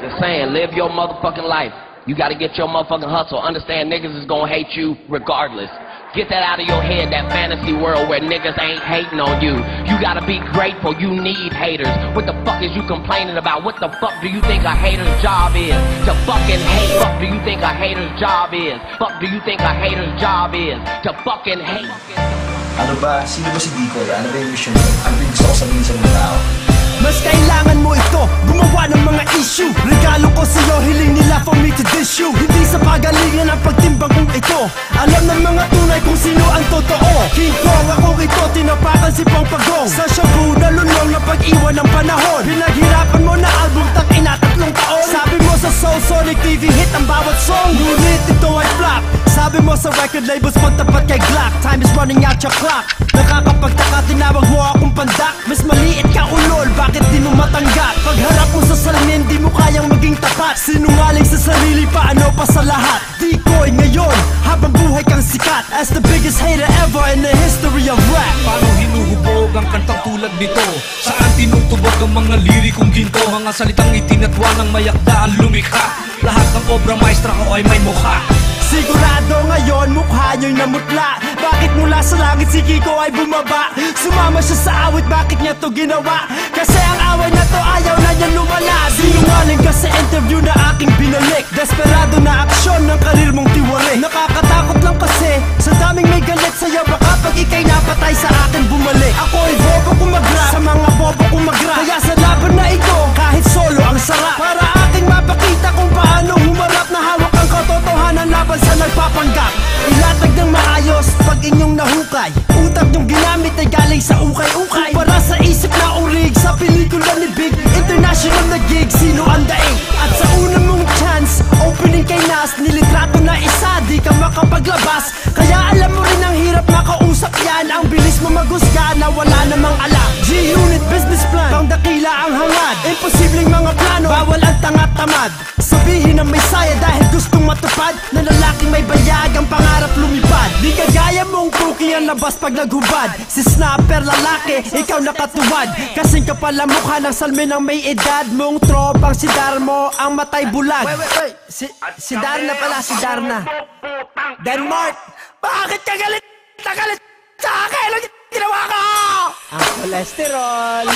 Just saying, live your motherfucking life. You gotta get your motherfucking hustle. Understand niggas is gonna hate you regardless. Get that out of your head, that fantasy world where niggas ain't hating on you. You gotta be grateful, you need haters. What the fuck is you complaining about? What the fuck do you think a hater's job is? To fucking hate. Fuck do you think a hater's job is? Fuck do you think a hater's job is? To fucking hate. Ano ba? Sino ba si Dico? Ano ba yung mission mo? Ano ba yung gusto ko sabihin sa mga tao? Mas kailangan mo ito, gumawa ng mga issue. Regalo ko sa'yo, hiling nila for me to dish you. Hindi sa pagalingan ang pagtimbang kong ito. Alam ng mga tunay kung sino ang totoo. King Kong akong ito, tinapakan si Pong Pagong. Sa shabu na lulong na pag-iwan ng panahon. Pinaghirapan mo na album, tangina 3 taon. Sabi mo sa Soul Sonic TV hit ang bawat song. Ngunit ito ay flop. Sabi mo sa record labels magtapat kay Glock. Time is running out your clock. Nakakapagtaka, tinawag mo akong pandak. Mas maliit ka ulol, bakit di mo matanggap? Pagharap mo sa salamin, di mo kayang maging tapat. Sinungaling sa sarili, paano pa sa lahat? Di ko'y ngayon, habang buhay kang sikat. As the biggest hater ever in the history of rap. Paano hinuhubog ang kantang tulad nito? Saan tinutubog ang mga lirikong ginto? Mga salitang itinatwa ng mayakda ang lumikha. Lahat ng obra maestra ko ay may mukha. Sigurado ngayon mukha nyo'y namutla. Bakit mula sa langit si Kiko ay bumaba? Sumama siya sa awit, bakit niya to ginawa? Kasi ang away na to ayaw na niya lumala. Sinungaling ka sa interview na aking binalik. Desperado na aksyon ng karir mong tiwari. Nakakatakot lang kasi sa daming may galit sa'yo. Baka pag ika'y napatay sa akin bumalik. Ako'y bobo kung mag-rap, sa mga bobo kung mag-rap. Kaya sa laban na ito, kahit solo ang sarap. Para aking mapakita kung paano humarap. Na hawak ang katotohanan laban sa nagpapanggap. Ilatag ng maayos pag inyong nahukay. Utak nyong ginamit ay galing sa ukay-ukay. Para sa isip na urig sa pelikula ni Big. International na gig, sino ang daig? At sa unang mong chance, opening kay Nas. Nilitrato na isa, di ka makapaglabas. Kaya alam mo rin ang hirap makausap yan. Ang bilis mo maghusga na wala namang alam. G-Unit business plan, pang dakila ang hangad. Imposibleng mga plano, bawal ang tanga-tamad. Sabihin na may saya dahil gustong matupad. Na lalaking may bayag ang pangarap lumipad. Di kagaya mong cookie ang labas pag naghubad. Si snapper lalaki, ikaw nakatuwad. Kasing kapala mukha ng salmin ang may edad mong tropang si Darmo ang matay bulag. Wait. Si Darna pala, si Darna. Denmark, bakit ka galit? Galit sa akin? Ano ginawa ko? Ang kolesterol.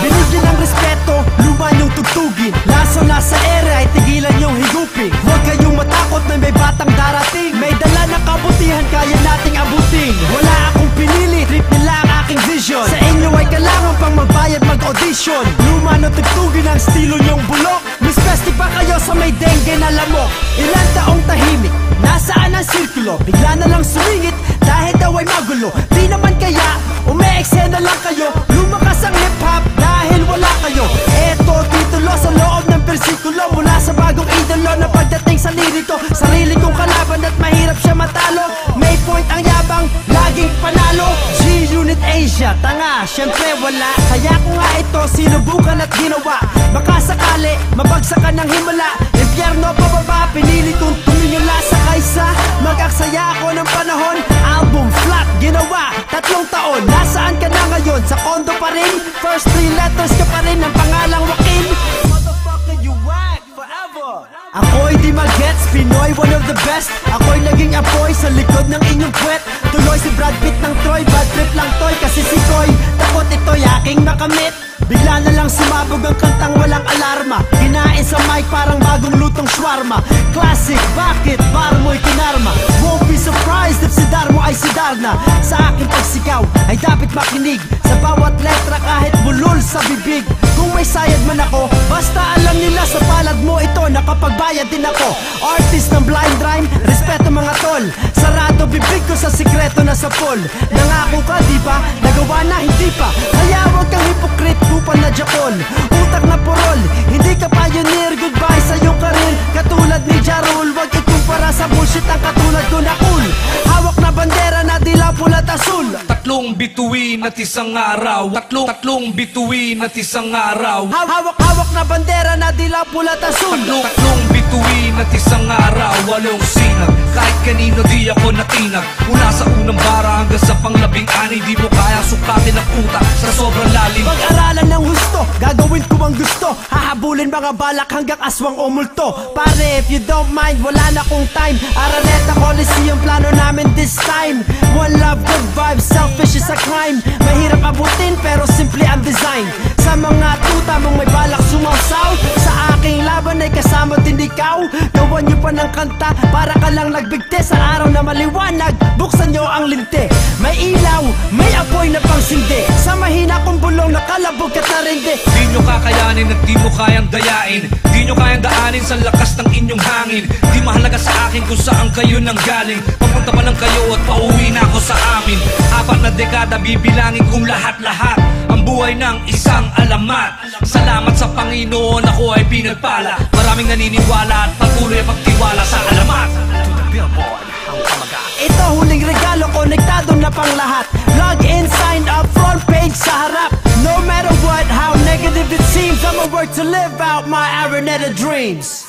Binigyan ng respeto, luma niyong tugtugin. Laso nasa ere ay tigilan niyong higupin. Huwag kayong matakot na may batang darating. May dala ng kabutihan, kaya nating abutin. Wala akong pinili, trip nila ang aking vision. Sa inyo ay kailangan pang magbayad mag-audition. Luma niyong tugtugin ang estilo niyong bulok. Miss Pesti pa kayo sa may dengue na lamok. Ilang taong tahimik, nasaan ang sirkulo? Bigla na lang sumingit, dahil daw ay magulo. Di naman kaya, ume-eksena lang kayo. Lumakas ang hip-hop, dahil wala kayo. Eto, titulo sa loob ng persikulo. Mula sa bagong idolo na pagdating sa liriko. Sarili kong kalaban at mahirap siya matalo. May point ang yabang, laging panalo. G-Unit Asia, tanga, syempre wala. Kaya ko nga ito, sinubukan at ginawa. Baka sakali, mabagsakan ng himala. Impyerno pababa, pinili kong tumingala sa kaysa mag-aksaya ako ng panahon. Album flat, ginawa, 3 taon. Nasaan ka na ngayon? Sa kondo pa rin? First 3 letters ka pa rin ng pangalang Joaquin. Motherfucker, you whack forever. Ako'y di mag-gets, Pinoy, one of the best. Ako'y naging apoy sa likod ng inyong kwet. Tuloy si Brad Pitt ng Troy, bad trip lang toy. Kasi si Koy, takot ito'y aking makamit. Bigla na lang sumabog ang kantang walang alarma. Kinain sa mic parang bagong lutong shawarma. Classic, bakit? Bar mo'y kinarma. Won't be surprised if si Darmo ay si Darna. Sa aking pagsigaw ay dapat makinig. Sa bawat letra kahit bulol sa bibig. Kung may sayad man ako, basta alam nila sa palad mo ito nakapagbayad din ako. Artist ng blind rhyme, respeto mga tol. Sarado bibig ko sa sikreto na sa pool. Nangako ka diba? Nagawa na hindi pa. Kaya wag kang hypocrite, kupan na jakol. Utak na porol, hindi ka pioneer. Goodbye sa iyong karir. Katulad ni Jarul, wag ikumpara sa bullshit ang katulad ko na cool. Hawak na bandera na dila pula at asul. 3 bituin bituin at isang araw. Tatlong bituin at isang araw. Hawak-hawak na bandera na dilaw pula tasun. Tatlong bituin at isang araw. Walong sinag, kahit kanino di ako natinag. Mula sa unang bara hanggang sa pang-labing-ani, di mo kaya sukatin ang utak sa sobrang lalim. Pag-aralan ng husto, gagawin ko ang gusto. Hahabulin mga balak hanggang aswang o multo. Pare, if you don't mind, wala na kong time. Araneta Coliseum, plano namin this time. One love, good vibes, selfish is a crime. Mahirap abutin pero simple ang design. Sa mga tuta mong may balak sumawsaw, sa aking laban ay kasama din ikaw. Gawan nyo pa ng kanta para ka lang nagbigti. Sa araw na maliwanag, buksan nyo ang linte. May ilaw, may apoy na pangsindi. Sa mahina kong bulong nakalabog at narindi. Di nyo kakayanin at di mo kayang dayain. Di nyo kayang daanin sa lakas ng inyong hangin. Di mahalaga sa akin kung saan kayo nang galing. Papunta pa lang kayo at pauwi na ako sa amin. 4 na dekada bibilangin kong lahat-lahat. Ang buhay ng isang alamat. Salamat sa Panginoon, ako ay pinagpala. Maraming naniniwala at patuloy ang pagtiwala sa alamat. To the billboard, ang kamaga. Ito huling regalo, konektado na pang lahat. Log in, sign up, front page sa harap. No matter what, how negative it seems, I'ma work to live out my Araneta dreams.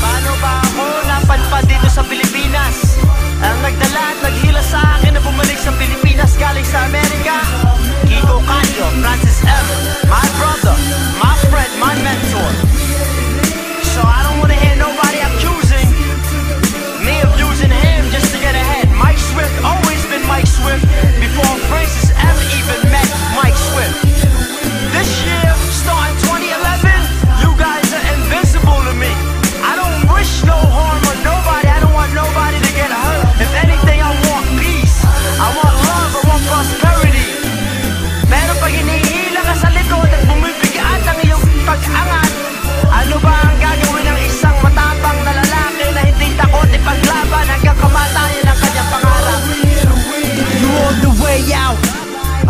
Paano ba ako napadpad dito sa Pilipinas? Ang nagdala at naghila sa akin na bumalik sa Pilipinas galing sa Amerika. Kiko Canio, Francis M, my brother, my friend, my mentor. So I don't wanna hear nobody accusing me of using him just to get ahead. Mike Swift, always been Mike Swift, before Francis M even met Mike Swift. This year, starting 2011, you guys are invincible to me. I don't wish no harm on nobody, I don't want nobody to get hurt. If anything, I want peace, I want love, I want prosperity. Pero pag hinihila ka sa likod at bumibigat ang iyong pag-angat, ano ba ang gagawin ng isang matapang na lalaki na hindi takot ipaglaban hanggang kamatayan ang kanyang pangarap? You on the way out,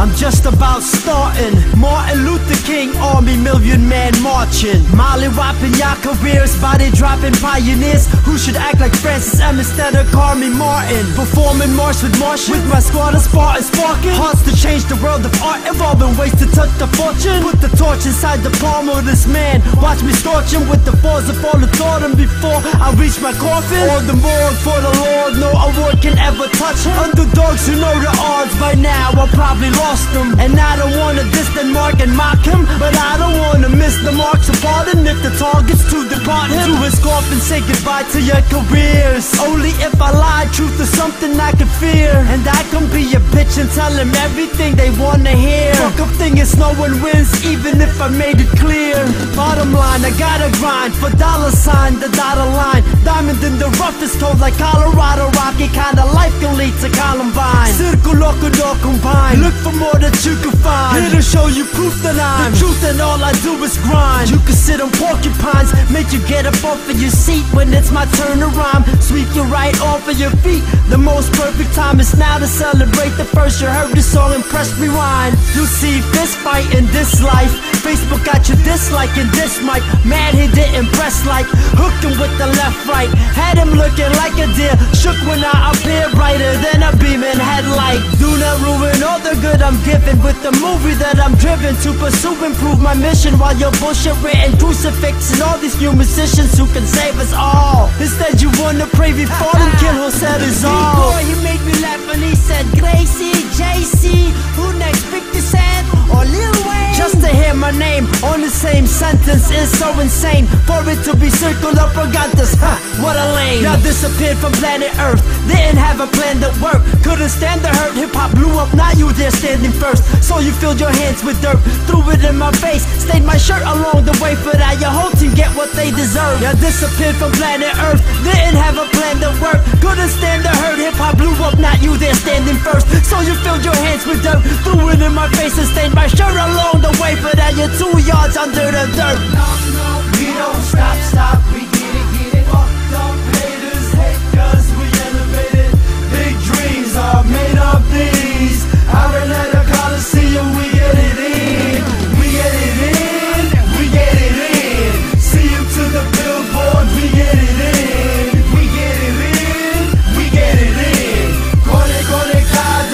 I'm just about starting. Martin Luther King Army, million man marching. Molly whopping your careers, body dropping pioneers who should act like Francis M instead of Carmi Martin. Performing March with Martian, with my squad of Spartans sparking. Hearts to change the world of art, involving ways to touch the fortune. Put the torch inside the palm of this man, watch me scorch him with the force of all the taught him before I reach my coffin. Or the morgue for the Lord, no award can ever touch him. Underdogs who know the odds by now, I probably lost them. And I don't wanna diss the mark and mock him, but I don't wanna miss the mark. So pardon if the target's to depart him. To his coffin, say goodbye to your careers. Only if I lie, truth is something I can fear. And I can be a bitch and tell them everything they wanna hear. Fuck up thing is no one wins, even if I made it clear. Bottom line, I gotta grind for dollar sign, the dotted line. Diamond in the rough is told like Colorado Rocky. Kinda life can lead to Columbine. Circle could all combine. Look for more that you can find. Here to show you proof that I'm the truth, and all I do is grind. You can sit on porcupines, make you get up off of your seat when it's my turn to rhyme. Sweep you right off of your feet. The most perfect time is now to celebrate the first you heard the song and press rewind. You see fist fight in this life. Facebook got you disliking this mic. Mad he didn't press like. Hooked him with the left right. Had him looking like a deer. Shook when I appear brighter than a beaming headlight. Do not ruin all the good I'm given with the movie that I'm driven to pursue. Improve my mission while your bullshit written crucifix and all these new musicians who can save us all. Instead you wanna pray before and kill who said it's all. Boy, he made me laugh when he said Gracie, JC, who next? 50 Cent or Lil Wayne? Just to hear my name on the same sentence is so insane. For it to be circled up Progantas, what a lame. Now disappeared from planet Earth, didn't have a plan that worked. Couldn't stand the hurt, hip-hop blew up, now you there standing first. So you filled your hands with dirt, threw it in my face, stained my shirt along the way. For that your whole team get what they deserve. Now disappeared from planet Earth, didn't have a plan that worked. Couldn't stand the hurt, hip-hop blew up, not you there standing first. So you filled your hands with dirt, threw it in my face and stained my shirt along the way. For that you're 2 yards under the dirt. No, we don't stop, we get it. Fucked up haters hate cause we elevated. Big dreams are made of these. Araneta Coliseum, we get it in. We get it in, we get it in. See you to the billboard, we get it in. We get it in, we get it in. Conectado.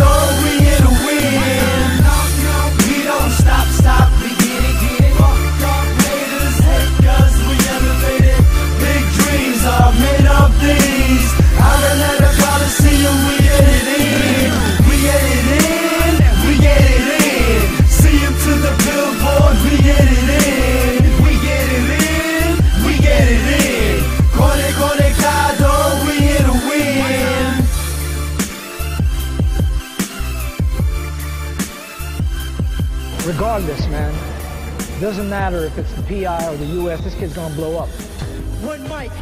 regardless, man. Doesn't matter if it's the PI or the US, this kid's gonna blow up. One mic.